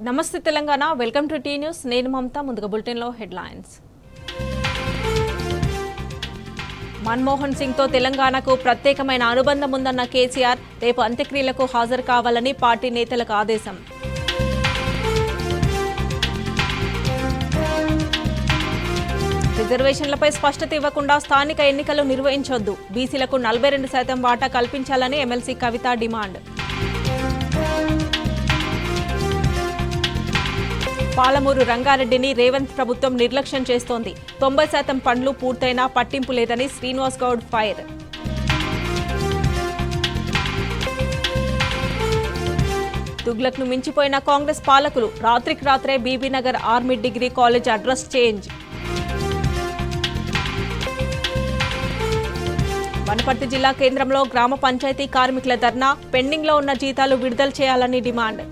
నమస్తే Telangana, welcome to T News. నేను మమతా. ముందుగా బులెటిన్లో హెడ్లైన్స్. మన్మోహన్ సింగ్తో తెలంగాణకు ప్రత్యేకమైన అనుబంధం ఉందన్న కేసీఆర్ రేపు అంత్యక్రియలకు హాజరు కావాలని పార్టీ నేతలకు ఆదేశం. రిజర్వేషన్లపై స్పష్టత ఇవ్వకుండా స్థానిక ఎన్నికలు నిర్వహించొద్దు, బీసీలకు 42% వాటా కల్పించాలని ఎమ్మెల్సీ కవిత డిమాండ్. పాలమూరు రంగారెడ్డిని రేవంత్ ప్రభుత్వం నిర్లక్ష్యం చేస్తోంది. 90% పనులు పూర్తయినా పట్టింపు లేదని శ్రీనివాస్ గౌడ్ ఫైర్. తుగ్లక్ను మించిపోయిన కాంగ్రెస్ పాలకులు, రాత్రికి రాత్రే Bibinagar army degree college address change. Wanaparthy జిల్లా కేంద్రంలో గ్రామ పంచాయతీ కార్మికుల ధర్నా, పెండింగ్లో ఉన్న జీతాలు విడుదల చేయాలని demand.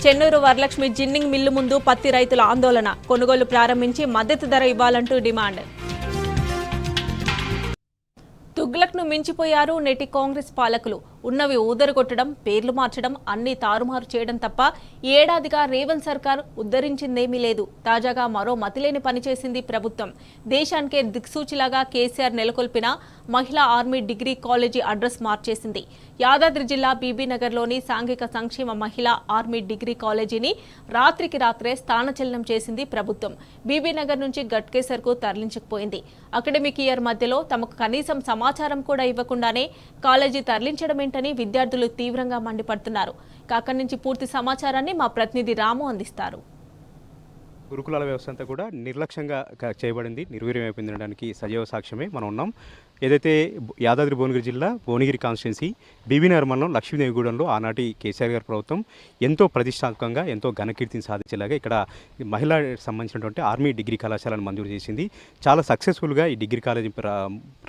Chennur Varalakshmi ginning mill ముందు పత్తి రైతుల ఆందోళన, కొనుగోలు ప్రారంభించి మద్దతు ధర ఇవ్వాలంటూ డిమాండ్. తుగ్లక్ను మించిపోయారు నేటి కాంగ్రెస్ పాలకులు. ఉన్నవి ఊదరగొట్టడం, పేర్లు మార్చడం, అన్ని తారుమారు చేయడం తప్ప ఏడాదిగా రేవంత్ సర్కార్ ఉద్ధరించిందేమీ లేదు. తాజాగా మరో మతిలేని పనిచేసింది ప్రభుత్వం. దేశానికే దిక్సూచిలాగా కేసీఆర్ నెలకొల్పిన మహిళా ఆర్మీ డిగ్రీ కాలేజీ అడ్రస్ మార్చేసింది. యాదాద్రి జిల్లా బీబీనగర్లోని సాంఘిక సంక్షేమ మహిళా ఆర్మీ డిగ్రీ కాలేజీని రాత్రికి రాత్రే స్థానచలనం చేసింది ప్రభుత్వం. బీబీనగర్ నుంచి గట్కేసర్కు తరలించకపోయింది. అకాడమిక్ ఇయర్ మధ్యలో తమకు కనీసం సమాచారం కూడా ఇవ్వకుండానే కాలేజీ తరలించడమేంటని విద్యార్థులు తీవ్రంగా మండిపడుతున్నారు. అక్కడి నుంచి పూర్తి సమాచారాన్ని మా ప్రతినిధి రాము అందిస్తారు. గురుకులాల వ్యవస్థ అంతా కూడా నిర్లక్ష్యంగా చేయబడింది, నిర్వీర్యమైపోయిందనడానికి సజీవ సాక్ష్యమే మనం ఉన్నాం. ఏదైతే యాదాద్రి భువనగిరి జిల్లా భువనగిరి కాన్స్టిట్యున్సీ బీబీనగర్ మండలం లక్ష్మీదేవిగూడెంలో ఆనాటి కేసీఆర్ గారి ప్రభుత్వం ఎంతో ప్రతిష్టాత్మకంగా ఎంతో ఘనకీర్తిని సాధించేలాగా ఇక్కడ మహిళా సంబంధించినటువంటి ఆర్మీ డిగ్రీ కళాశాలను మంజూరు చేసింది. చాలా సక్సెస్ఫుల్గా ఈ డిగ్రీ కాలేజీ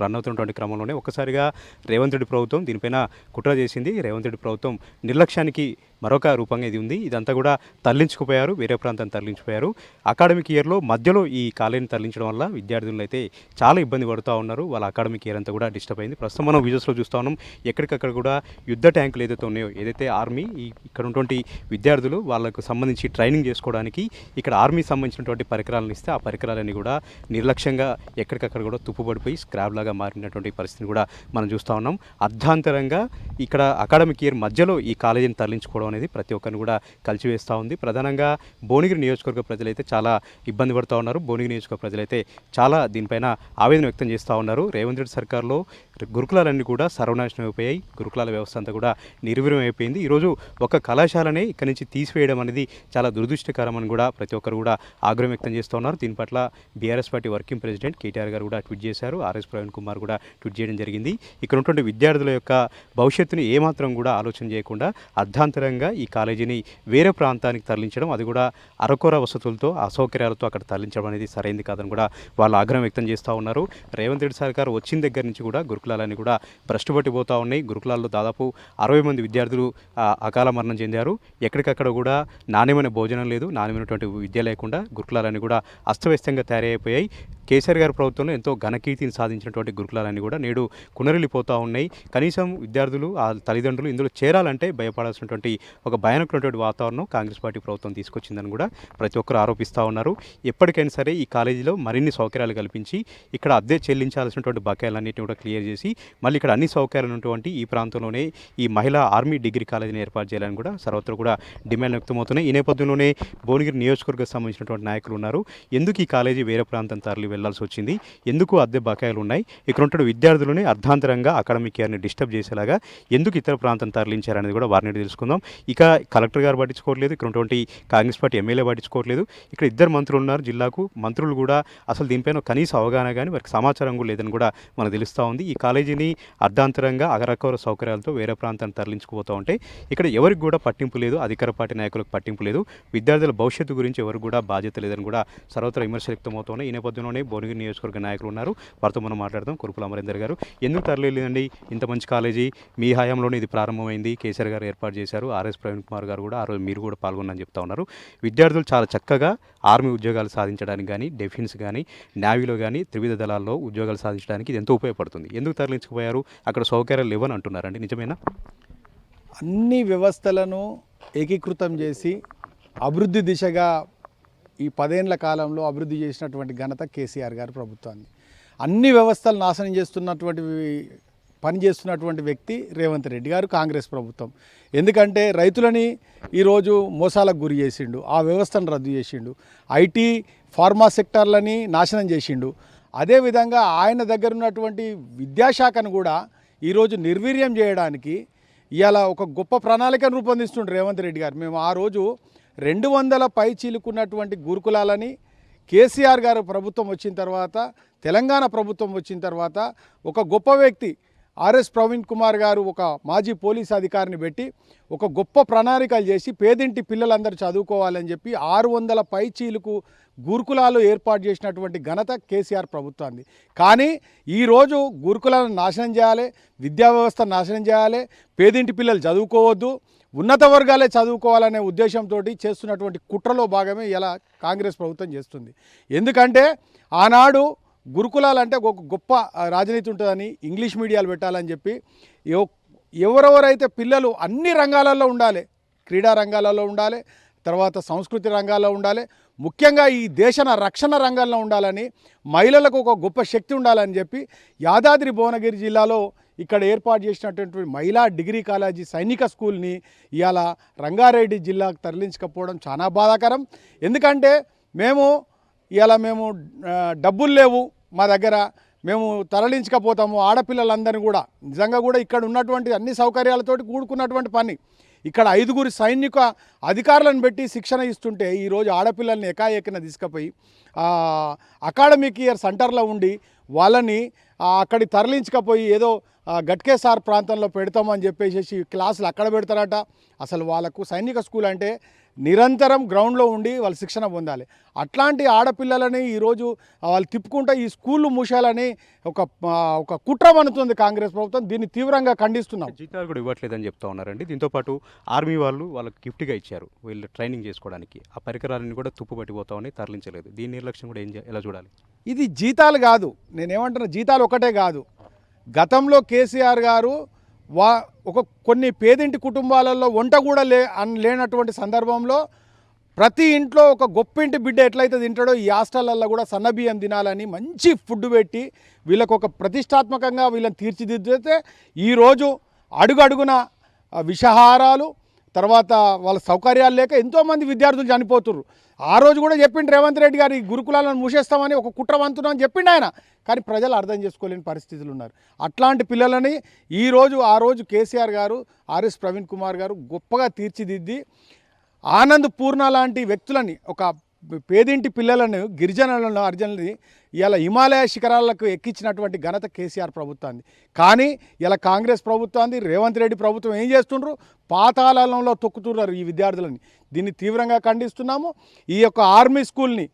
రన్ అవుతున్నటువంటి క్రమంలోనే ఒక్కసారిగా రేవంత్ రెడ్డి ప్రభుత్వం దీనిపైన కుట్ర చేసింది. రేవంత్ రెడ్డి ప్రభుత్వం నిర్లక్ష్యానికి మరొక రూపంగా ఇది ఉంది. ఇదంతా కూడా తరలించుకుపోయారు, వేరే ప్రాంతాన్ని తరలించిపోయారు. అకాడమిక్ ఇయర్లో మధ్యలో ఈ కాలేజీని తరలించడం వల్ల విద్యార్థులు అయితే చాలా ఇబ్బంది పడుతూ ఉన్నారు. వాళ్ళ అకాడమిక్ ఇయర్ అంతా కూడా డిస్టర్బ్ అయింది. ప్రస్తుతం మనం విజువల్స్లో చూస్తూ ఉన్నాం. ఎక్కడికక్కడ కూడా యుద్ధ ట్యాంకులు ఏదైతే ఉన్నాయో, ఏదైతే ఆర్మీ ఇక్కడ ఉన్నటువంటి విద్యార్థులు వాళ్ళకు సంబంధించి ట్రైనింగ్ చేసుకోవడానికి ఇక్కడ ఆర్మీ సంబంధించినటువంటి పరికరాలను ఇస్తే ఆ పరికరాలన్నీ కూడా నిర్లక్ష్యంగా ఎక్కడికక్కడ కూడా తుప్పుపడిపోయి స్క్రాప్ లాగా మారినటువంటి పరిస్థితిని కూడా మనం చూస్తూ ఉన్నాం. అర్ధాంతరంగా ఇక్కడ అకాడమిక్ ఇయర్ మధ్యలో ఈ కాలేజీని తరలించుకోవడం అనేది ప్రతి ఒక్కరిని కూడా కలిసివేస్తూ ఉంది. ప్రధానంగా భువనగిరి నియోజకవర్గ ప్రజలైతే చాలా ఇబ్బంది పడుతూ ఉన్నారు. భువనగిరి నియోజకవర్గ ప్రజలైతే చాలా దీనిపైన ఆవేదన వ్యక్తం చేస్తూ ఉన్నారు. రేవంత్ రెడ్డి సర్కార్లో గురుకులాలన్నీ కూడా సర్వనాశనం అయిపోయాయి. గురుకులాల వ్యవస్థ అంతా కూడా నిర్వీర్యం అయిపోయింది. ఈరోజు ఒక కళాశాలనే ఇక్కడి నుంచి తీసివేయడం అనేది చాలా దురదృష్టకరమని కూడా ప్రతి ఒక్కరు కూడా ఆగ్రహం వ్యక్తం చేస్తూ ఉన్నారు. దీని పట్ల BRS party working president KTR గారు కూడా ట్వీట్ చేశారు. ఆర్ఎస్ ప్రవీణ్ కుమార్ కూడా ట్వీట్ చేయడం జరిగింది. ఇక్కడ ఉన్నటువంటి విద్యార్థుల యొక్క భవిష్యత్తుని ఏమాత్రం కూడా ఆలోచన చేయకుండా అర్ధాంతరంగా ఈ కాలేజీని వేరే ప్రాంతానికి తరలించడం, అది కూడా అరకొర వసతులతో అసౌకర్యాలతో అక్కడ తరలించడం అనేది సరైంది కాదని కూడా వాళ్ళు ఆగ్రహం వ్యక్తం చేస్తూ ఉన్నారు. రేవంత్ రెడ్డి సర్కార్ వచ్చిన దగ్గర నుంచి కూడా గురుకులాలన్నీ కూడా భ్రష్టుపట్టిపోతూ ఉన్నాయి. గురుకులాల్లో దాదాపు 60 మంది విద్యార్థులు అకాల మరణం చెందారు. ఎక్కడికక్కడ కూడా నాణ్యమైన భోజనం లేదు, నాణ్యమైనటువంటి విద్య లేకుండా గురుకులాలన్నీ కూడా అస్తవ్యస్తంగా తయారైపోయాయి. కేసీఆర్ గారి ప్రభుత్వంలో ఎంతో ఘనకీర్తిని సాధించినటువంటి గురుకులాలన్నీ కూడా నేడు కునరిల్లిపోతూ ఉన్నాయి. కనీసం విద్యార్థులు ఆ తల్లిదండ్రులు ఇందులో చేరాలంటే భయపడాల్సినటువంటి ఒక భయానకమైనటువంటి వాతావరణం కాంగ్రెస్ పార్టీ ప్రభుత్వం తీసుకొచ్చిందని కూడా ప్రతి ఒక్కరు ఆరోపిస్తూ ఉన్నారు. ఎప్పటికైనా సరే ఈ కాలేజీలో మరిన్ని సౌకర్యాలు కల్పించి ఇక్కడ అద్దె చెల్లించాల్సినటువంటి బకాయిలన్నింటినీ కూడా క్లియర్ చేసి మళ్ళీ ఇక్కడ అన్ని సౌకర్యాలు ఉన్నటువంటి ఈ ప్రాంతంలోనే ఈ మహిళా ఆర్మీ డిగ్రీ కాలేజీని ఏర్పాటు చేయాలని కూడా సర్వత్రా కూడా డిమాండ్ వ్యక్తమవుతున్నాయి. ఈ నేపథ్యంలోనే భువనగిరి నియోజకవర్గం సంబంధించినటువంటి నాయకులు ఉన్నారు. ఎందుకు ఈ కాలేజీ వేరే ప్రాంతం తరలి వెళ్లాల్సి వచ్చింది, ఎందుకు అద్దె బకాయిలు ఉన్నాయి, ఇక్కడ ఉంటున్న విద్యార్థులని అర్ధాంతరంగా అకాడమిక్ ఇయర్ని డిస్టర్బ్ చేసేలాగా ఎందుకు ఇతర ప్రాంతం తరలించారనేది కూడా వారిని తెలుసుకుందాం. ఇక కలెక్టర్ గారు పట్టించుకోవట్లేదు, ఇక్కడ ఉన్నటువంటి కాంగ్రెస్ పార్టీ ఎమ్మెల్యే పట్టించుకోవట్లేదు. ఇక్కడ ఇద్దరు మంత్రులు ఉన్నారు జిల్లాకు, మంత్రులు కూడా అసలు దీనిపైన కనీస అవగాహన కానీ వారికి సమాచారం కూడా లేదని కూడా మనకు తెలుస్తూ ఉంది. ఈ కాలేజీని అర్ధాంతరంగా అగరకొర సౌకర్యాలతో వేరే ప్రాంతాన్ని తరలించుకుపోతూ ఉంటే ఇక్కడ ఎవరికి కూడా పట్టింపు లేదు, అధికార పార్టీ నాయకులకు పట్టింపు లేదు, విద్యార్థుల భవిష్యత్తు గురించి ఎవరికి కూడా బాధ్యత లేదని కూడా సర్వత్రా విమర్శలు వ్యక్తమవుతున్నాయి. ఈ నేపథ్యంలోనే భువనగిరి నియోజకవర్గ నాయకులు ఉన్నారు, వారితో మనం మాట్లాడదాం. కురుపుల అమరేందర్ గారు, ఎందుకు తరలిలేదండి ఇంత మంచి కాలేజీ, మీ హయాంలోనే ఇది ప్రారంభమైంది, కేసీఆర్ గారు ఏర్పాటు చేశారు, ఆర్ఎస్ ప్రవీణ్ కుమార్ గారు కూడా ఆ రోజు మీరు కూడా పాల్గొన్నారని చెప్తా ఉన్నారు. విద్యార్థులు చాలా చక్కగా ఆర్మీ ఉద్యోగాలు సాధించడానికి కానీ, డిఫెన్స్ కానీ, నేవీలో కానీ, త్రివిధ దళాల్లో ఉద్యోగాలు సాధించడానికి ఇది ఎంతో ఎంతో ఉపయోగపడుతుంది. ఎందుకు తరలించకపోయారు? అక్కడ సౌకర్యాలు లేవని అంటున్నారండి, నిజమేనా? అన్ని వ్యవస్థలను ఏకీకృతం చేసి అభివృద్ధి దిశగా ఈ 10 ఏళ్ల కాలంలో అభివృద్ధి చేసినటువంటి ఘనత కేసీఆర్ గారి ప్రభుత్వాన్ని. అన్ని వ్యవస్థలు నాశనం చేస్తున్నటువంటి పని చేస్తున్నటువంటి వ్యక్తి రేవంత్ రెడ్డి గారు, కాంగ్రెస్ ప్రభుత్వం. ఎందుకంటే రైతులని ఈరోజు మోసాలకు గురి చేసిండు, ఆ వ్యవస్థను రద్దు చేసిండు, ఐటీ ఫార్మా సెక్టార్లని నాశనం చేసిండు. అదేవిధంగా ఆయన దగ్గర ఉన్నటువంటి విద్యాశాఖను కూడా ఈరోజు నిర్వీర్యం చేయడానికి ఇవాళ ఒక గొప్ప ప్రణాళికను రూపొందిస్తుండ్రు రేవంత్ రెడ్డి గారు. మేము ఆ రోజు 200 పై చీలుకున్నటువంటి గురుకులాలని కేసీఆర్ గారు ప్రభుత్వం వచ్చిన తర్వాత, తెలంగాణ ప్రభుత్వం వచ్చిన తర్వాత ఒక గొప్ప వ్యక్తి ఆర్ఎస్ ప్రవీణ్ కుమార్ గారు ఒక మాజీ పోలీస్ అధికారిని పెట్టి ఒక గొప్ప ప్రణాళికలు చేసి పేదింటి పిల్లలందరూ చదువుకోవాలని చెప్పి 600 పై చీలుకు గురుకులాలు ఏర్పాటు చేసినటువంటి ఘనత కేసీఆర్ ప్రభుత్వాన్ని. కానీ ఈరోజు గురుకులాలను నాశనం చేయాలి, విద్యా వ్యవస్థ నాశనం చేయాలి, పేదింటి పిల్లలు చదువుకోవద్దు, ఉన్నత వర్గాలే చదువుకోవాలనే ఉద్దేశంతో చేస్తున్నటువంటి కుట్రలో భాగమే ఇలా కాంగ్రెస్ ప్రభుత్వం చేస్తుంది. ఎందుకంటే ఆనాడు గురుకులాలంటే ఒక గొప్ప రాజనీతి ఉంటుందని ఇంగ్లీష్ మీడియాలు పెట్టాలని చెప్పి ఎవరెవరైతే పిల్లలు అన్ని రంగాలలో ఉండాలి, క్రీడా రంగాలలో ఉండాలి, తర్వాత సంస్కృతి రంగాల్లో ఉండాలి, ముఖ్యంగా ఈ దేశ రక్షణ రంగంలో ఉండాలని, మహిళలకు ఒక గొప్ప శక్తి ఉండాలని చెప్పి యాదాద్రి భువనగిరి జిల్లాలో ఇక్కడ ఏర్పాటు చేసినటువంటి మహిళా డిగ్రీ కాలేజీ సైనిక స్కూల్ని ఇవాళ రంగారెడ్డి జిల్లాకు తరలించకపోవడం చాలా బాధాకరం. ఎందుకంటే మేము డబ్బులు లేవు మా దగ్గర, మేము తరలించకపోతాము, ఆడపిల్లలందరినీ కూడా నిజంగా కూడా ఇక్కడ ఉన్నటువంటి అన్ని సౌకర్యాలతోటి కూడుకున్నటువంటి పని. ఇక్కడ 5 సైనిక అధికారులను పెట్టి శిక్షణ ఇస్తుంటే ఈరోజు ఆడపిల్లల్ని ఎకాఎకిన తీసుకుపోయి అకాడమిక్ ఇయర్ సెంటర్లో ఉండి వాళ్ళని అక్కడికి తరలించకపోయి ఏదో గట్కేసార్ ప్రాంతంలో పెడతామని చెప్పేసి క్లాసులు అక్కడ పెడతారట. అసలు వాళ్ళకు సైనిక స్కూల్ అంటే నిరంతరం గ్రౌండ్లో ఉండి వాళ్ళు శిక్షణ పొందాలి. అట్లాంటి ఆడపిల్లలని ఈరోజు వాళ్ళు తిప్పుకుంటూ ఈ స్కూళ్ళు మూసేయాలని ఒక కుట్ర పన్నుతుంది కాంగ్రెస్ ప్రభుత్వం. దీన్ని తీవ్రంగా ఖండిస్తున్నాం. జీతాలు కూడా ఇవ్వట్లేదని చెప్తా ఉన్నారండి. దీంతోపాటు ఆర్మీ వాళ్ళు వాళ్ళకి గిఫ్ట్గా ఇచ్చారు వీళ్ళు ట్రైనింగ్ చేసుకోవడానికి, ఆ పరికరాలను కూడా తుప్పు పట్టిపోతామని తరలించలేదు. దీని నిర్లక్ష్యం కూడా ఎలా చూడాలి? ఇది జీతాలు కాదు, నేనేమంటున్నా, జీతాలు ఒకటే కాదు. గతంలో కేసీఆర్ గారు కొన్ని పేదింటి కుటుంబాలలో వంట కూడా లేనటువంటి సందర్భంలో ప్రతి ఇంట్లో ఒక గొప్పింటి బిడ్డ ఎట్లయితే తింటాడో ఈ హాస్టళ్ళల్లో కూడా సన్నబియ్యం తినాలని మంచి ఫుడ్ పెట్టి వీళ్ళకు ఒక ప్రతిష్టాత్మకంగా వీళ్ళని తీర్చిదిద్దితే ఈరోజు అడుగడుగున విషాహారాలు, తర్వాత వాళ్ళ సౌకర్యాలు లేక ఎంతోమంది విద్యార్థులు చనిపోతున్నారు. ఆ రోజు కూడా చెప్పిండు రేవంత్ రెడ్డి గారు ఈ గురుకులాలను మూసేస్తామని ఒక కుట్రవంతునని చెప్పిండు ఆయన. కానీ ప్రజలు అర్థం చేసుకోలేని పరిస్థితులు ఉన్నారు. అట్లాంటి పిల్లలని ఆ రోజు కేసీఆర్ గారు, ఆర్ఎస్ ప్రవీణ్ కుమార్ గారు గొప్పగా తీర్చిదిద్ది ఆనంద్ పూర్ణ లాంటి వ్యక్తులని, ఒక పేదింటి పిల్లలను, గిరిజనులను, అర్జునులని ఇలా హిమాలయ శిఖరాలకు ఎక్కించినటువంటి ఘనత కేసీఆర్ ప్రభుత్వాన్ని. కానీ ఇలా కాంగ్రెస్ ప్రభుత్వాన్ని, రేవంత్ రెడ్డి ప్రభుత్వం ఏం చేస్తుండ్రు? పాతాళంలో తొక్కుతున్నారు ఈ విద్యార్థులని. దీన్ని తీవ్రంగా ఖండిస్తున్నాము. ఈ యొక్క ఆర్మీ స్కూల్ని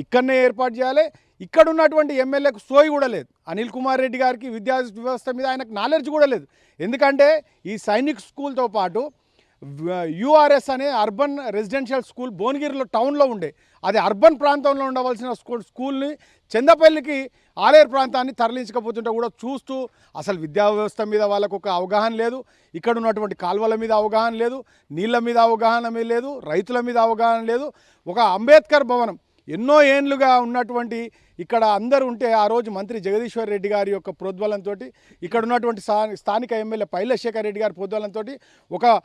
ఇక్కడనే ఏర్పాటు చేయాలి. ఇక్కడ ఉన్నటువంటి ఎమ్మెల్యేకు సోయి కూడా లేదు. అనిల్ కుమార్ రెడ్డి గారికి విద్యా వ్యవస్థ మీద ఆయనకు నాలెడ్జ్ కూడా లేదు. ఎందుకంటే ఈ సైనిక్ స్కూల్తో పాటు యూఆర్ఎస్ అనే అర్బన్ రెసిడెన్షియల్ స్కూల్ భువనగిరిలో టౌన్లో ఉండే, అది అర్బన్ ప్రాంతంలో ఉండవలసిన స్కూల్ని చందపల్లికి ఆలేరు ప్రాంతాన్ని తరలించకపోతుంటే కూడా చూస్తూ అసలు విద్యా వ్యవస్థ మీద వాళ్ళకు ఒక అవగాహన లేదు, ఇక్కడ ఉన్నటువంటి కాలువల మీద అవగాహన లేదు, నీళ్ళ మీద అవగాహన లేదు, రైతుల మీద అవగాహన లేదు. ఒక అంబేద్కర్ భవనం ఎన్నో ఏండ్లుగా ఉన్నటువంటి ఇక్కడ అందరూ ఉంటే ఆ రోజు మంత్రి జగదీశ్వర్ రెడ్డి గారి యొక్క ప్రోద్బలంతో, ఇక్కడ ఉన్నటువంటి స్థానిక ఎమ్మెల్యే పైలశేఖర్ రెడ్డి గారి ప్రోద్బలంతో ఒక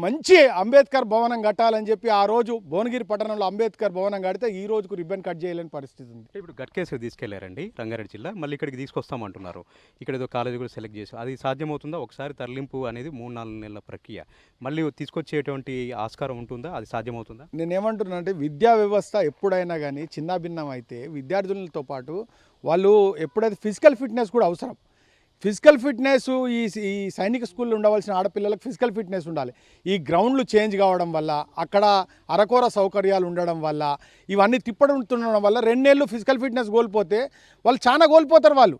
మంచి అంబేద్కర్ భవనం కట్టాలని చెప్పి ఆ రోజు భువనగిరి పట్టణంలో అంబేద్కర్ భవనం కడితే ఈ రోజుకు రిబ్బన్ కట్ చేయలేని పరిస్థితి ఉంది. ఇప్పుడు గట్కేశ్వర్ తీసుకెళ్లారండి రంగారెడ్డి జిల్లా, మళ్ళీ ఇక్కడికి తీసుకొస్తామంటున్నారు. ఇక్కడ ఏదో కాలేజీ కూడా సెలెక్ట్ చేసి అది సాధ్యమవుతుందా? ఒకసారి తరలింపు అనేది 3-4 నెలల ప్రక్రియ, మళ్ళీ తీసుకొచ్చేటువంటి ఆస్కారం ఉంటుందా? అది సాధ్యమవుతుందా? నేనేమంటున్నా అంటే విద్యా వ్యవస్థ ఎప్పుడైనా కానీ చిన్నాభిన్నం అయితే విద్యార్థులతో పాటు వాళ్ళు ఎప్పుడైతే ఫిజికల్ ఫిట్నెస్ కూడా అవసరం. ఫిజికల్ ఫిట్నెస్ ఈ సైనిక స్కూల్లో ఉండవలసిన ఆడపిల్లలకు ఫిజికల్ ఫిట్నెస్ ఉండాలి. ఈ గ్రౌండ్లు చేంజ్ కావడం వల్ల, అక్కడ అరకొర సౌకర్యాలు ఉండడం వల్ల, ఇవన్నీ తిప్పడుతుండడం వల్ల 2 నెలలు ఫిజికల్ ఫిట్నెస్ కోల్పోతే వాళ్ళు చాలా కోల్పోతారు వాళ్ళు.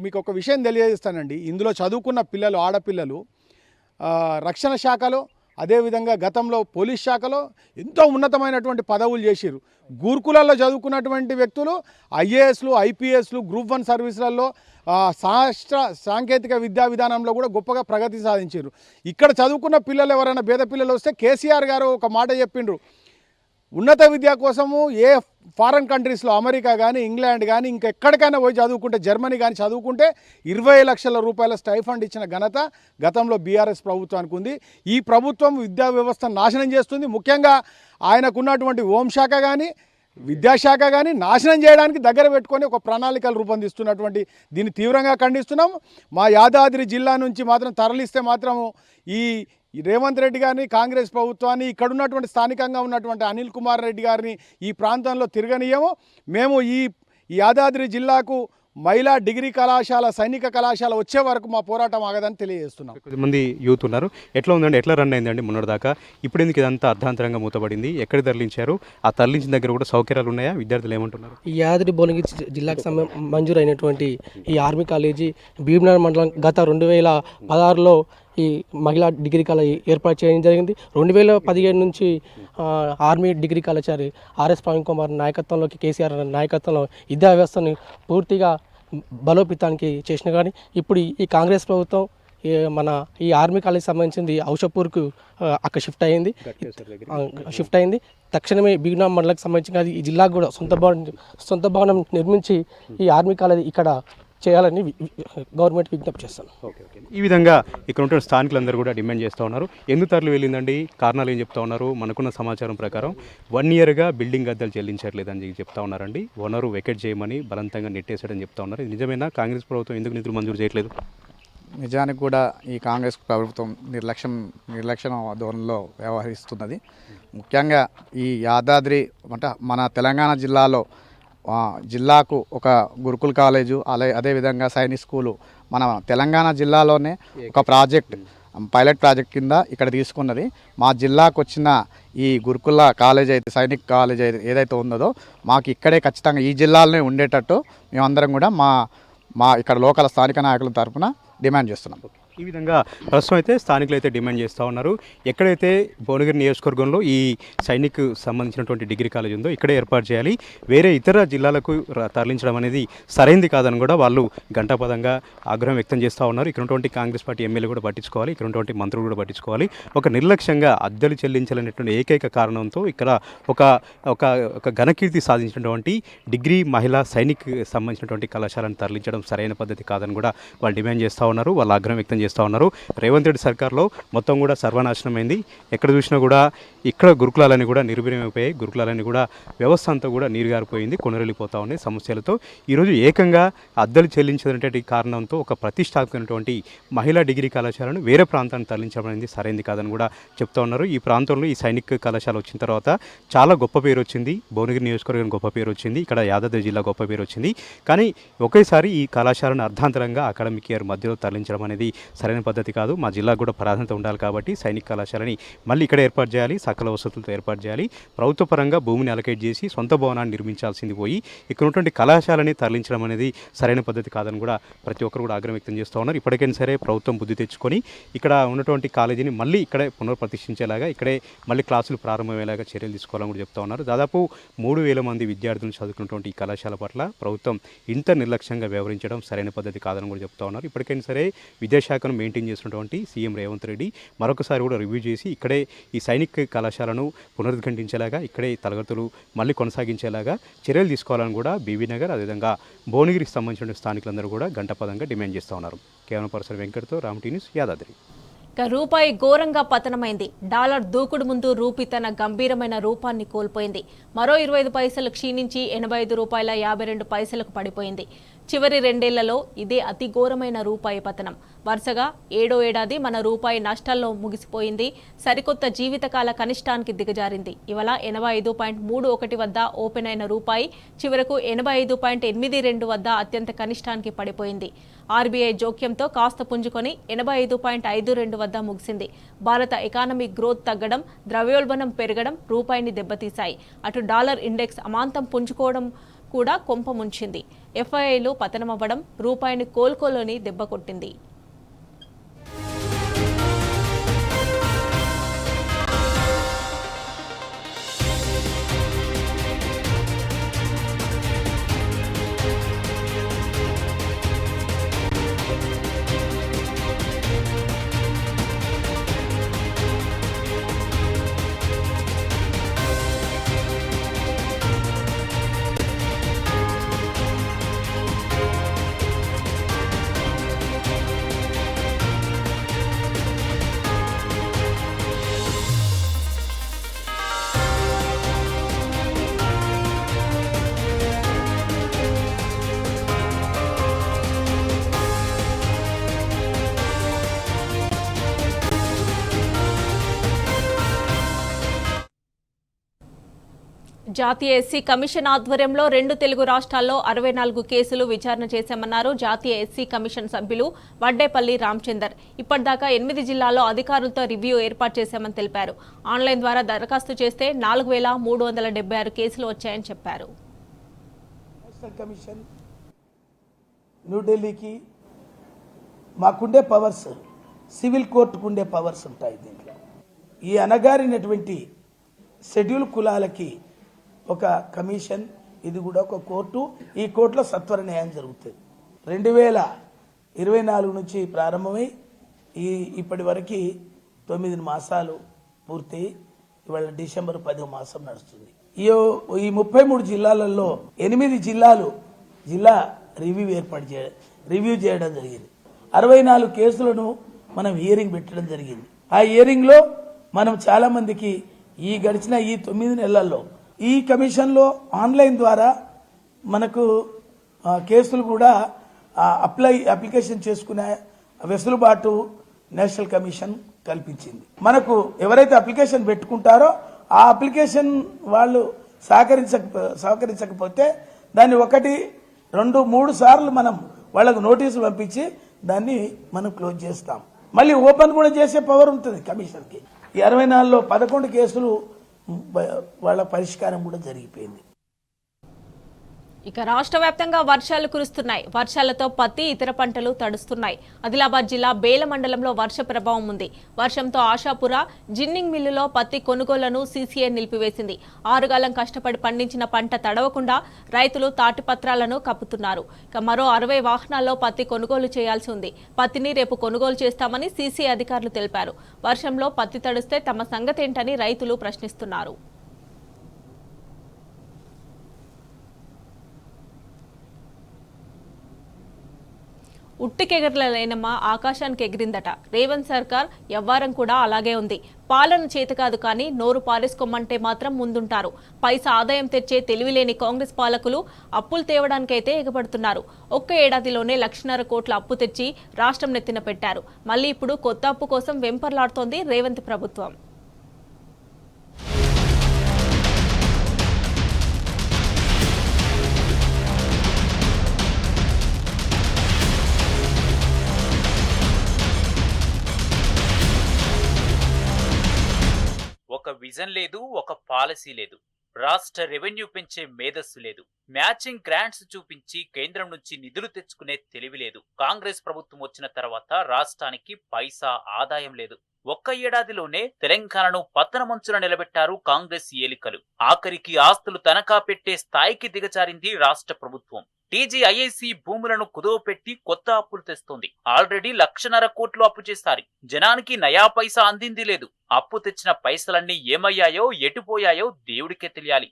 మీకు ఒక విషయం తెలియజేస్తానండి. ఇందులో చదువుకున్న పిల్లలు, ఆడపిల్లలు రక్షణ శాఖలో, అదేవిధంగా గతంలో పోలీస్ శాఖలో ఎంతో ఉన్నతమైనటువంటి పదవులు చేసిరు. గురుకులాల్లో చదువుకున్నటువంటి వ్యక్తులు ఐఏఎస్లు, ఐపీఎస్లు, గ్రూప్ 1 సర్వీసులలో శాస్త్ర సాంకేతిక విద్యా విధానంలో కూడా గొప్పగా ప్రగతి సాధించారు. ఇక్కడ చదువుకున్న పిల్లలు ఎవరైనా పేద పిల్లలు వస్తే కేసీఆర్ గారు ఒక మాట చెప్పిండ్రు, ఉన్నత విద్య కోసము ఏ ఫారెన్ కంట్రీస్లో అమెరికా కానీ, ఇంగ్లాండ్ కానీ, ఇంకెక్కడికైనా పోయి చదువుకుంటే, జర్మనీ కానీ చదువుకుంటే 20 లక్షల రూపాయల స్టైఫండ్ ఇచ్చిన ఘనత గతంలో బీఆర్ఎస్ ప్రభుత్వానికి ఉంది. ఈ ప్రభుత్వం విద్యా వ్యవస్థను నాశనం చేస్తుంది. ముఖ్యంగా ఆయనకున్నటువంటి హోంశాఖ కానీ, విద్యాశాఖ కానీ నాశనం చేయడానికి దగ్గర పెట్టుకొని ఒక ప్రణాళికలు రూపొందిస్తున్నటువంటి దీన్ని తీవ్రంగా ఖండిస్తున్నాం. మా యాదాద్రి జిల్లా నుంచి మాత్రం తరలిస్తే మాత్రము ఈ రేవంత్ రెడ్డి గారిని, కాంగ్రెస్ ప్రభుత్వాన్ని, ఇక్కడ ఉన్నటువంటి స్థానికంగా ఉన్నటువంటి అనిల్ కుమార్ రెడ్డి గారిని ఈ ప్రాంతంలో తిరగనీయము. మేము ఈ యాదాద్రి జిల్లాకు మహిళా డిగ్రీ కళాశాల, సైనిక కళాశాల వచ్చే వరకు మా పోరాటం ఆగదని తెలియజేస్తున్నాం. కొద్దిమంది యూత్ ఉన్నారు. ఎట్లా ఉందండి, ఎట్లా రన్ అయిందండి మొన్నటిదాకా? ఇప్పుడు ఎందుకు ఇదంతా అర్ధాంతరంగా మూతపడింది? ఎక్కడ తరలించారు? ఆ తరలించిన దగ్గర కూడా సౌకర్యాలు ఉన్నాయా? విద్యార్థులు ఏమంటున్నారు? ఈ యాదాద్రి భువనగిరి జిల్లాకు మంజూరు అయినటువంటి ఈ ఆర్మీ కాలేజీ భీమనగర్ మండలం గత 2016లో ఈ మహిళా డిగ్రీ కాలేజీ ఏర్పాటు చేయడం జరిగింది. 2017 నుంచి ఆర్మీ డిగ్రీ కళాశాల ఆర్ఎస్ ప్రవీణ్ కుమార్ నాయకత్వంలోకి, కేసీఆర్ నాయకత్వంలో విద్యా వ్యవస్థని పూర్తిగా బలోపేతానికి చేసిన కానీ ఇప్పుడు ఈ కాంగ్రెస్ ప్రభుత్వం మన ఈ ఆర్మీ కాలేజీ సంబంధించింది ఔషపూర్కు అక్కడ షిఫ్ట్ అయింది. తక్షణమే భీమనగర్ మండలకు సంబంధించిన ఈ జిల్లాకు కూడా సొంత భవనం నిర్మించి ఈ ఆర్మీ కాలేజీ ఇక్కడ చేయాలని గవర్నమెంట్ విజ్ఞప్తి చేస్తాను. ఈ విధంగా ఇక్కడ ఉంటున్న స్థానికులందరూ కూడా డిమాండ్ చేస్తూ ఉన్నారు. ఎందుకు తరలి వెళ్ళిందండి? కారణాలు ఏం చెప్తా ఉన్నారు? మనకున్న సమాచారం ప్రకారం 1 ఇయర్గా బిల్డింగ్ అద్దెలు చెల్లించట్లేదని చెప్తా ఉన్నారండి. ఓనరు వెకెట్ చేయమని బలవంతంగా నెట్టేశాడని చెప్తా ఉన్నారు. ఇది నిజమేనా? కాంగ్రెస్ ప్రభుత్వం ఎందుకు నిధులు మంజూరు చేయట్లేదు? నిజానికి కూడా ఈ కాంగ్రెస్ ప్రభుత్వం నిర్లక్ష్యం ధోరణిలో వ్యవహరిస్తున్నది. ముఖ్యంగా ఈ యాదాద్రి అంటే మన తెలంగాణ జిల్లాకు ఒక గురుకుల్ కాలేజు, అదేవిధంగా సైనిక్ స్కూలు మన తెలంగాణ జిల్లాలోనే ఒక పైలట్ ప్రాజెక్ట్ కింద ఇక్కడ తీసుకున్నది. మా జిల్లాకు వచ్చిన ఈ గురుకుల కాలేజ్ అయితే, సైనిక్ కాలేజ్ ఏదైతే ఉన్నదో మాకు ఇక్కడే ఖచ్చితంగా ఈ జిల్లాలోనే ఉండేటట్టు మేమందరం కూడా మా ఇక్కడ లోకల్ స్థానిక నాయకుల తరఫున డిమాండ్ చేస్తున్నాం. ఈ విధంగా ప్రస్తుతం అయితే స్థానికులు అయితే డిమాండ్ చేస్తూ ఉన్నారు. ఎక్కడైతే భువనగిరి నియోజకవర్గంలో ఈ సైనిక్ సంబంధించినటువంటి డిగ్రీ కాలేజ్ ఉందో ఇక్కడే ఏర్పాటు చేయాలి, వేరే ఇతర జిల్లాలకు తరలించడం అనేది సరైంది కాదని కూడా వాళ్ళు గంటాపదంగా ఆగ్రహం వ్యక్తం చేస్తూ ఉన్నారు. ఇక్కడ ఉన్నటువంటి కాంగ్రెస్ పార్టీ ఎమ్మెల్యే కూడా పట్టించుకోవాలి, ఇక్కడ ఉన్నటువంటి మంత్రులు కూడా పట్టించుకోవాలి. ఒక నిర్లక్ష్యంగా అద్దెలు చెల్లించాలనేటువంటి ఏకైక కారణంతో ఇక్కడ ఒక ఘనకీర్తి సాధించినటువంటి డిగ్రీ మహిళా సైనిక్ సంబంధించినటువంటి కళాశాలను తరలించడం సరైన పద్ధతి కాదని కూడా వాళ్ళు డిమాండ్ చేస్తూ ఉన్నారు. వాళ్ళు ఆగ్రహం వ్యక్తం చేస్తూ ఉన్నారు. రేవంత్ రెడ్డి సర్కార్లో మొత్తం కూడా సర్వనాశనమైంది. ఎక్కడ చూసినా కూడా ఇక్కడ గురుకులాలని కూడా నిర్వీర్యమైపోయాయి. గురుకులాలని కూడా వ్యవస్థ అంతా కూడా నీరుగారిపోయింది, కొనరెళ్ళిపోతూ ఉన్నాయి సమస్యలతో. ఈరోజు ఏకంగా అద్దెలు చెల్లించినటువంటి కారణంతో ఒక ప్రతిష్టాత్మకమైనటువంటి మహిళా డిగ్రీ కళాశాలను వేరే ప్రాంతానికి తరలించడం అనేది సరైనది కాదని కూడా చెప్తా ఉన్నారు. ఈ ప్రాంతంలో ఈ సైనిక్ కళాశాల వచ్చిన తర్వాత చాలా గొప్ప పేరు వచ్చింది. భువనగిరి నియోజకవర్గం గొప్ప పేరు వచ్చింది, ఇక్కడ యాదాద్రి జిల్లా గొప్ప పేరు వచ్చింది. కానీ ఒకేసారి ఈ కళాశాలను అర్ధాంతరంగా అకాడమిక్ ఇయర్ మధ్యలో తరలించడం అనేది సరైన పద్ధతి కాదు. మా జిల్లాకు కూడా ప్రాధాన్యత ఉండాలి కాబట్టి సైనిక్ కళాశాలని మళ్ళీ ఇక్కడ ఏర్పాటు చేయాలి, సకల వసతులతో ఏర్పాటు చేయాలి. ప్రభుత్వ పరంగా భూమిని అలకేట్ చేసి సొంత భవనాన్ని నిర్మించాల్సింది పోయి ఇక్కడ ఉన్నటువంటి కళాశాలని తరలించడం అనేది సరైన పద్ధతి కాదని కూడా ప్రతి ఒక్కరు కూడా ఆగ్రహం వ్యక్తం చేస్తూ ఉన్నారు. ఇప్పటికైనా సరే ప్రభుత్వం బుద్ధి తెచ్చుకొని ఇక్కడ ఉన్నటువంటి కాలేజీని మళ్ళీ ఇక్కడే పునఃప్రతిష్ఠించేలాగా, ఇక్కడే మళ్ళీ క్లాసులు ప్రారంభమయ్యేలాగా చర్యలు తీసుకోవాలని కూడా చెప్తా ఉన్నారు. దాదాపు 3000 మంది విద్యార్థులు చదువుకున్నటువంటి ఈ కళాశాల పట్ల ప్రభుత్వం ఇంత నిర్లక్ష్యంగా వ్యవహరించడం సరైన పద్ధతి కాదని కూడా చెప్తా ఉన్నారు. ఇప్పటికైనా సరే విద్యాశాఖను మెయింటైన్ చేసినటువంటి సీఎం రేవంత్ రెడ్డి మరొకసారి కూడా రివ్యూ చేసి ఇక్కడే ఈ సైనిక్ కళాశాలను పునరుద్ఘాటించేలాగా, ఇక్కడే తరగతులు మళ్ళీ కొనసాగించేలాగా చర్యలు తీసుకోవాలని కూడా బీబీనగర్ అదేవిధంగా భువనగిరికి సంబంధించిన స్థానికులందరూ కూడా గంటపదంగా డిమాండ్ చేస్తూ ఉన్నారు. కేవలం పర్సన్ వెంకట్తో రామ్ టీ న్యూస్, యాదాద్రి. రూపాయి ఘోరంగా పతనమైంది. డాలర్ దూకుడు ముందు రూపీ తన గంభీరమైన రూపాన్ని కోల్పోయింది. మరో 25 పైసలు క్షీణించి 85 రూపాయల 52 పైసలకు పడిపోయింది. చివరి 2 ఏళ్లలో ఇదే అతి ఘోరమైన రూపాయి పతనం. వరుసగా 7వ ఏడాది మన రూపాయి నష్టాల్లో ముగిసిపోయింది. సరికొత్త జీవితకాల కనిష్టానికి దిగజారింది. ఇవాళ 85.31 వద్ద ఓపెన్ అయిన రూపాయి చివరకు 85.82 వద్ద అత్యంత కనిష్టానికి పడిపోయింది. ఆర్బీఐ జోక్యంతో కాస్త పుంజుకొని 85.52 వద్ద ముగిసింది. భారత ఎకానమీ గ్రోత్ తగ్గడం, ద్రవ్యోల్బణం పెరగడం రూపాయిని దెబ్బతీశాయి. అటు డాలర్ ఇండెక్స్ అమాంతం పుంజుకోవడం కూడా కొంప ముంచింది. ఎఫ్ఐఐలు పతనమవ్వడం రూపాయిని కోలుకోలోని దెబ్బ కొట్టింది. జాతీయ ఎస్సీ కమిషన్ ఆధ్వర్యంలో 2 తెలుగు రాష్ట్రాల్లో 64 కేసులు విచారణ చేశామన్నారు జాతీయ ఎస్సీ కమిషన్ సభ్యులు వడ్డేపల్లి రామచందర్. ఇప్పటిదాకా 8 జిల్లాల్లో అధికారులతో రివ్యూ ఏర్పాటు చేశామని తెలిపారు. ఆన్లైన్ ద్వారా దరఖాస్తు చేస్తే 4376 కేసులు వచ్చాయని చెప్పారు. నేషనల్ కమిషన్ న్యూఢిల్లీకి మాకుండే పవర్స్ సివిల్ కోర్టుకు ఉండే పవర్స్ ఉంటాయి. దీంట్లో ఈ అనగారినటువంటి షెడ్యూల్ కులాలకి ఒక కమిషన్, ఇది కూడా ఒక కోర్టు. ఈ కోర్టులో సత్వర న్యాయం జరుగుతుంది. 2024 నుంచి ప్రారంభమై ఇప్పటి వరకు 9 మాసాలు పూర్తి. ఇవాళ డిసెంబర్ 10వ మాసం నడుస్తుంది. ఈ 33 జిల్లాలలో 8 జిల్లా రివ్యూ చేయడం జరిగింది. 64 కేసులను మనం హియరింగ్ పెట్టడం జరిగింది. ఆ హియరింగ్లో మనం చాలా మందికి ఈ గడిచిన 9 నెలల్లో ఈ కమిషన్లో ఆన్లైన్ ద్వారా మనకు కేసులు కూడా అప్లికేషన్ చేసుకునే వెసులుబాటు నేషనల్ కమిషన్ కల్పించింది. మనకు ఎవరైతే అప్లికేషన్ పెట్టుకుంటారో ఆ అప్లికేషన్ వాళ్ళు సహకరించకపోతే దాన్ని 1, 2, 3 సార్లు మనం వాళ్ళకు నోటీసులు పంపించి దాన్ని మనం క్లోజ్ చేస్తాం. మళ్ళీ ఓపెన్ కూడా చేసే పవర్ ఉంటుంది కమిషన్కి. ఈ 64లో 11 కేసులు వాళ్ళ పరిష్కారం కూడా జరిగిపోయింది. ఇక రాష్ట్ర వ్యాప్తంగా వర్షాలు కురుస్తున్నాయి. వర్షాలతో పత్తి, ఇతర పంటలు తడుస్తున్నాయి. ఆదిలాబాద్ జిల్లా బేల మండలంలో వర్ష ప్రభావం ఉంది. వర్షంతో ఆశాపుర జిన్నింగ్ మిల్లులో పత్తి కొనుగోళ్లను సీసీఐ నిలిపివేసింది. 6 కాలం కష్టపడి పండించిన పంట తడవకుండా రైతులు తాటి పత్రాలను కప్పుతున్నారు. ఇక మరో 60 వాహనాల్లో పత్తి కొనుగోలు చేయాల్సి ఉంది. పత్తిని రేపు కొనుగోలు చేస్తామని సీసీఐ అధికారులు తెలిపారు. వర్షంలో పత్తి తడిస్తే తమ సంగతేంటని రైతులు ప్రశ్నిస్తున్నారు. ఉట్టికెగరలేనమ్మా ఆకాశానికి ఎగిరిందట. రేవంత్ సర్కార్ వ్యవహారం కూడా అలాగే ఉంది. పాలన చేత కాదు కానీ నోరు పారేసుకోమంటే మాత్రం ముందుంటారు. పైసా ఆదాయం తెచ్చే తెలివిలేని కాంగ్రెస్ పాలకులు అప్పులు తేవడానికైతే ఎగబడుతున్నారు. ఒక్క ఏడాదిలోనే 1,50,000 కోట్ల అప్పు తెచ్చి రాష్ట్రం నెత్తిన పెట్టారు. మళ్ళీ ఇప్పుడు కొత్త అప్పు కోసం వెంపర్లాడుతోంది రేవంత్ ప్రభుత్వం. ఒక విజన్ లేదు, ఒక పాలసీ లేదు. రాష్ట్ర రెవెన్యూ పెంచే మేధస్సు లేదు. మ్యాచింగ్ గ్రాంట్స్ చూపించి కేంద్రం నుంచి నిధులు తెచ్చుకునే తెలివి లేదు. కాంగ్రెస్ ప్రభుత్వం వచ్చిన తర్వాత రాష్ట్రానికి పైసా ఆదాయం లేదు. ఒక్క ఏడాదిలోనే తెలంగాణను పతనమంచున నిలబెట్టారు కాంగ్రెస్ ఏలికలు. ఆఖరికి ఆస్తులు తనఖా పెట్టే స్థాయికి దిగజారింది రాష్ట్ర ప్రభుత్వం. టీజీఐఐసి భూములను కుదవపెట్టి కొత్త అప్పులు తెస్తోంది. ఆల్రెడీ 1,50,000 కోట్లు అప్పు చేశారు. జనానికి నయా పైసా అందింది లేదు. అప్పు తెచ్చిన పైసలన్నీ ఏమయ్యాయో ఎటుపోయాయో దేవుడికే తెలియాలి.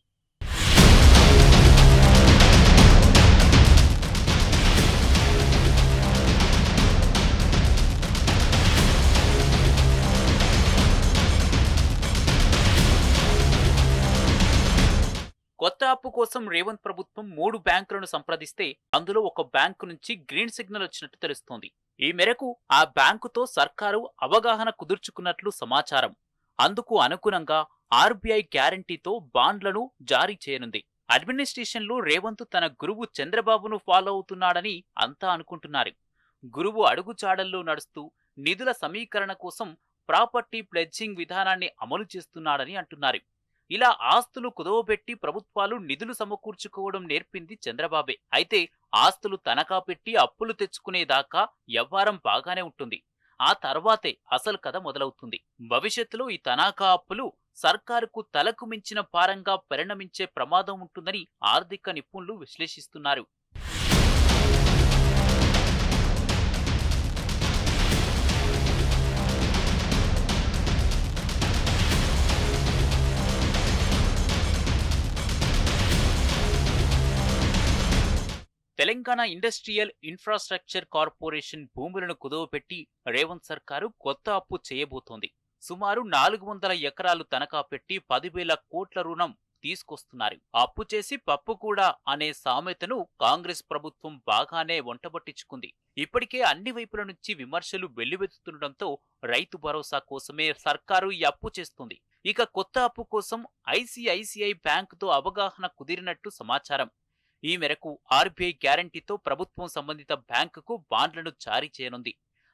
కొత్త అప్పు కోసం రేవంత్ ప్రభుత్వం 3 బ్యాంకులను సంప్రదిస్తే అందులో ఒక బ్యాంకు నుంచి గ్రీన్ సిగ్నల్ వచ్చినట్టు తెలుస్తోంది. ఈ మేరకు ఆ బ్యాంకుతో సర్కారు అవగాహన కుదుర్చుకున్నట్లు సమాచారం. అందుకు అనుగుణంగా ఆర్బీఐ గ్యారంటీతో బాండ్లను జారీ చేయనుంది. అడ్మినిస్ట్రేషన్లో రేవంత్ తన గురువు చంద్రబాబును ఫాలో అవుతున్నాడని అంతా అనుకుంటున్నారు. గురువు అడుగుజాడల్లో నడుస్తూ నిధుల సమీకరణ కోసం ప్రాపర్టీ ప్లెడ్జింగ్ విధానాన్ని అమలు చేస్తున్నాడని అంటున్నారు. ఇలా ఆస్తులు కుదవబెట్టి ప్రభుత్వాలు నిధులు సమకూర్చుకోవడం నేర్పింది చంద్రబాబే. అయితే ఆస్తులు తనఖా పెట్టి అప్పులు తెచ్చుకునేదాకా వ్యవహారం బాగానే ఉంటుంది. ఆ తర్వాతే అసలు కథ మొదలవుతుంది. భవిష్యత్తులో ఈ తనఖా అప్పులు సర్కారుకు తలకు మించిన భారంగా పరిణమించే ప్రమాదం ఉంటుందని ఆర్థిక నిపుణులు విశ్లేషిస్తున్నారు. తెలంగాణ ఇండస్ట్రియల్ ఇన్ఫ్రాస్ట్రక్చర్ కార్పొరేషన్ భూములను కుదవపెట్టి రేవంత్ సర్కారు కొత్త అప్పు చేయబోతోంది. సుమారు 400 ఎకరాలు తనఖా పెట్టి 10,000 కోట్ల రుణం తీసుకొస్తున్నారు. అప్పు చేసి పప్పు కూడా అనే సామెతను కాంగ్రెస్ ప్రభుత్వం బాగానే వంటబట్టించుకుంది. ఇప్పటికే అన్ని వైపుల నుంచి విమర్శలు వెల్లువెత్తుతుండటంతో రైతు భరోసా కోసమే సర్కారు ఈ అప్పు చేస్తుంది. ఇక కొత్త అప్పు కోసం ఐసిఐసిఐ బ్యాంకుతో అవగాహన కుదిరినట్టు సమాచారం. ఈ మేరకు ఆర్బీఐ గ్యారంటీతో ప్రభుత్వం సంబంధిత బ్యాంకుకు బాండ్లను జారీ చేయనుంది.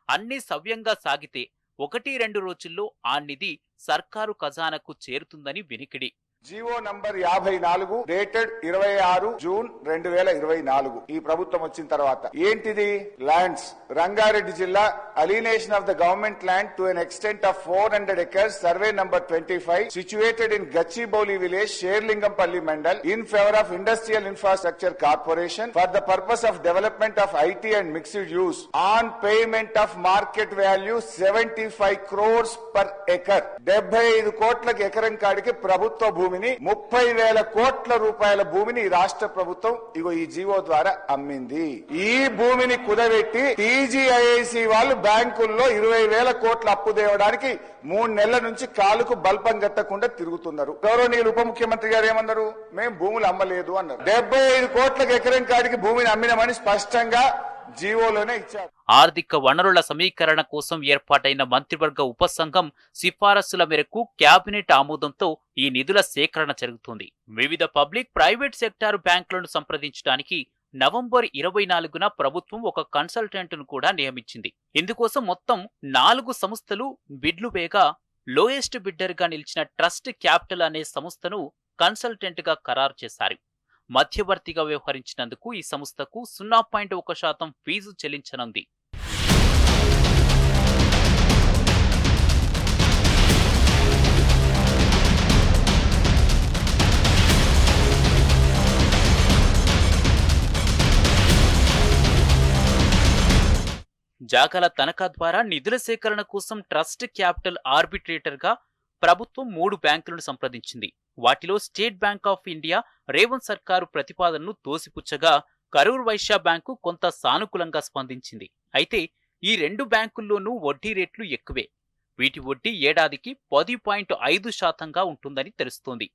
అన్ని సవ్యంగా సాగితే 1-2 రోజుల్లో ఆ నిధి సర్కారు ఖజానాకు చేరుతుందని వినికిడి. జీవో నంబర్ 54 డేటెడ్ 26 జూన్ 2024 ఈ ప్రభుత్వం వచ్చిన తర్వాత ఏంటిది? ల్యాండ్స్ రంగారెడ్డి జిల్లా alienation of the government land to an extent of 400 acres survey number 25 situated in Gachibowli village Serilingampally mandal in favour of industrial infrastructure corporation for the purpose of development of IT and mixed use on payment of market value 75 crores per acre. 75 కోట్లకు ఎకరం కాడికి ప్రభుత్వ భూమిని 30,000 కోట్ల రూపాయల భూమిని రాష్ట్ర ప్రభుత్వం ఇగో ఈ జీవో ద్వారా అమ్మింది. ఈ భూమిని కుదబెట్టి టీజీఐఐసి వాళ్ళు బ్యాంకుల్లో 20,000 కోట్ల అప్పు తేవడానికి 3 నెలల నుంచి కాలుకు బల్పం గట్టకుండా తిరుగుతున్నారు. గౌరవనీయులు ఉప ముఖ్యమంత్రి గారు ఏమన్నారు? మేము భూములు అమ్మలేదు అన్నారు. 75 కోట్లకు ఎకరం కాడికి భూమిని అమ్మినమని స్పష్టంగా జీవోలోనే ఇచ్చారు. ఆర్థిక వనరుల సమీకరణ కోసం ఏర్పాటైన మంత్రివర్గ ఉపసంఘం సిఫారసుల మేరకు కేబినెట్ ఆమోదంతో ఈ నిధుల సేకరణ జరుగుతుంది. వివిధ పబ్లిక్, ప్రైవేట్ సెక్టార్ బ్యాంకులను సంప్రదించడానికి నవంబర్ 24న ప్రభుత్వం ఒక కన్సల్టెంట్ను కూడా నియమించింది. ఇందుకోసం మొత్తం 4 సంస్థలు బిడ్లు వేగా లోయెస్ట్ బిడ్డర్ గా నిలిచిన ట్రస్ట్ క్యాపిటల్ అనే సంస్థను కన్సల్టెంట్ గా ఖరారు చేశారు. మధ్యవర్తిగా వ్యవహరించినందుకు ఈ సంస్థకు 0.1% ఫీజు చెల్లించనుంది. జాగాల తనఖా ద్వారా నిధుల సేకరణ కోసం ట్రస్ట్ క్యాపిటల్ ఆర్బిట్రేటర్ గా ప్రభుత్వం 3 బ్యాంకులను సంప్రదించింది. వాటిలో state bank of India Revanth సర్కారు ప్రతిపాదనను తోసిపుచ్చగా కరూర్ వైశ్య బ్యాంకు కొంత సానుకూలంగా స్పందించింది. అయితే ఈ 2 బ్యాంకుల్లోనూ వడ్డీ రేట్లు ఎక్కువే. వీటి వడ్డీ ఏడాదికి 10.5% ఉంటుందని తెలుస్తోంది.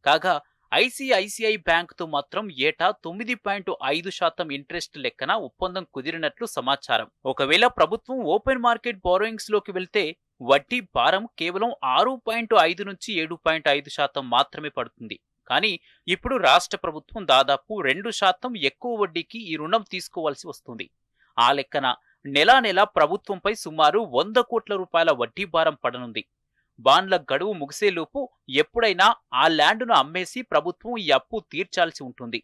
కాగా ఐసిఐసిఐ బ్యాంకుతో మాత్రం ఏటా 9.5% ఇంట్రెస్ట్ లెక్కన ఒప్పందం కుదిరినట్లు సమాచారం. ఒకవేళ ప్రభుత్వం ఓపెన్ మార్కెట్ బారోయింగ్స్ లోకి వెళ్తే వడ్డీ భారం కేవలం 6.5 నుంచి 7.5% మాత్రమే పడుతుంది. కానీ ఇప్పుడు రాష్ట్ర ప్రభుత్వం దాదాపు 2% ఎక్కువ వడ్డీకి ఈ రుణం తీసుకోవాల్సి వస్తుంది. ఆ లెక్కన నెలా ప్రభుత్వంపై సుమారు 100 కోట్ల రూపాయల వడ్డీ భారం పడనుంది. బాండ్ల గడువు ముగిసేలోపు ఎప్పుడైనా ఆ ల్యాండ్ను అమ్మేసి ప్రభుత్వం ఈ అప్పు తీర్చాల్సి ఉంటుంది.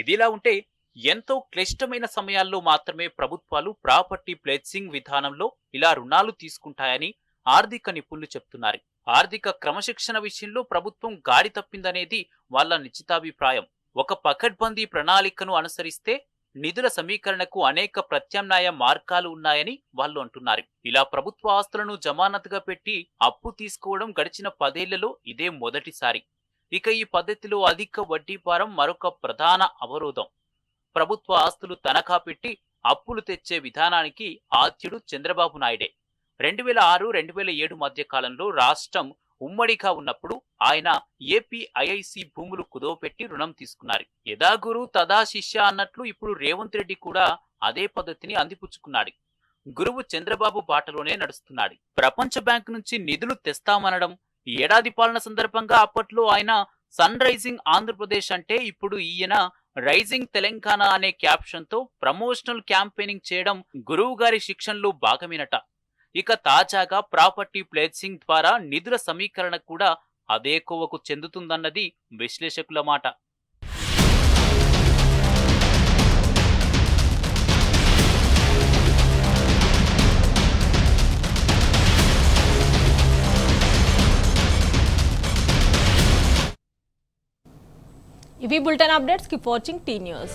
ఇదిలా ఉంటే ఎంతో క్లిష్టమైన సమయాల్లో మాత్రమే ప్రభుత్వాలు ప్రాపర్టీ ప్లెడ్జింగ్ విధానంలో ఇలా రుణాలు తీసుకుంటాయని ఆర్థిక నిపుణులు చెప్తున్నారు. ఆర్థిక క్రమశిక్షణ విషయంలో ప్రభుత్వం గాడి తప్పిందనేది వాళ్ళ నిశ్చితాభిప్రాయం. ఒక పకడ్బందీ ప్రణాళికను అనుసరిస్తే నిధుల సమీకరణకు అనేక ప్రత్యామ్నాయ మార్గాలు ఉన్నాయని వాళ్ళు అంటున్నారు. ఇలా ప్రభుత్వ ఆస్తులను జమానతుగా పెట్టి అప్పు తీసుకోవడం గడిచిన 10 ఏళ్లలో ఇదే మొదటిసారి. ఇక ఈ పద్ధతిలో అధిక వడ్డీ భారం మరొక ప్రధాన అవరోధం. ప్రభుత్వ ఆస్తులు తనఖా పెట్టి అప్పులు తెచ్చే విధానానికి ఆద్యుడు చంద్రబాబు నాయుడే. 2006-2007 మధ్య కాలంలో రాష్ట్రం ఉమ్మడిగా ఉన్నప్పుడు ఆయన ఏపీఐఐసి భూములు కుదవపెట్టి రుణం తీసుకున్నారు. యదా గురు తదా శిష్య అన్నట్లు ఇప్పుడు రేవంత్ రెడ్డి కూడా అదే పద్ధతిని అందిపుచ్చుకున్నాడు. గురువు చంద్రబాబు బాటలోనే నడుస్తున్నాడు. ప్రపంచ బ్యాంకు నుంచి నిధులు తెస్తామనడం, ఏడాది పాలన సందర్భంగా అప్పట్లో ఆయన సన్ రైజింగ్ ఆంధ్రప్రదేశ్ అంటే ఇప్పుడు ఈయన రైజింగ్ తెలంగాణ అనే క్యాప్షన్ తో ప్రమోషనల్ క్యాంపెయినింగ్ చేయడం గురువు గారి శిక్షణలో భాగమేనట. ఇక తాజాగా ప్రాపర్టీ ప్లెడ్జింగ్ ద్వారా నిధుల సమీకరణ కూడా అదే కోవకు చెందుతుందన్నది విశ్లేషకుల మాట. ఇవి bulletin updates. Keep watching tea news.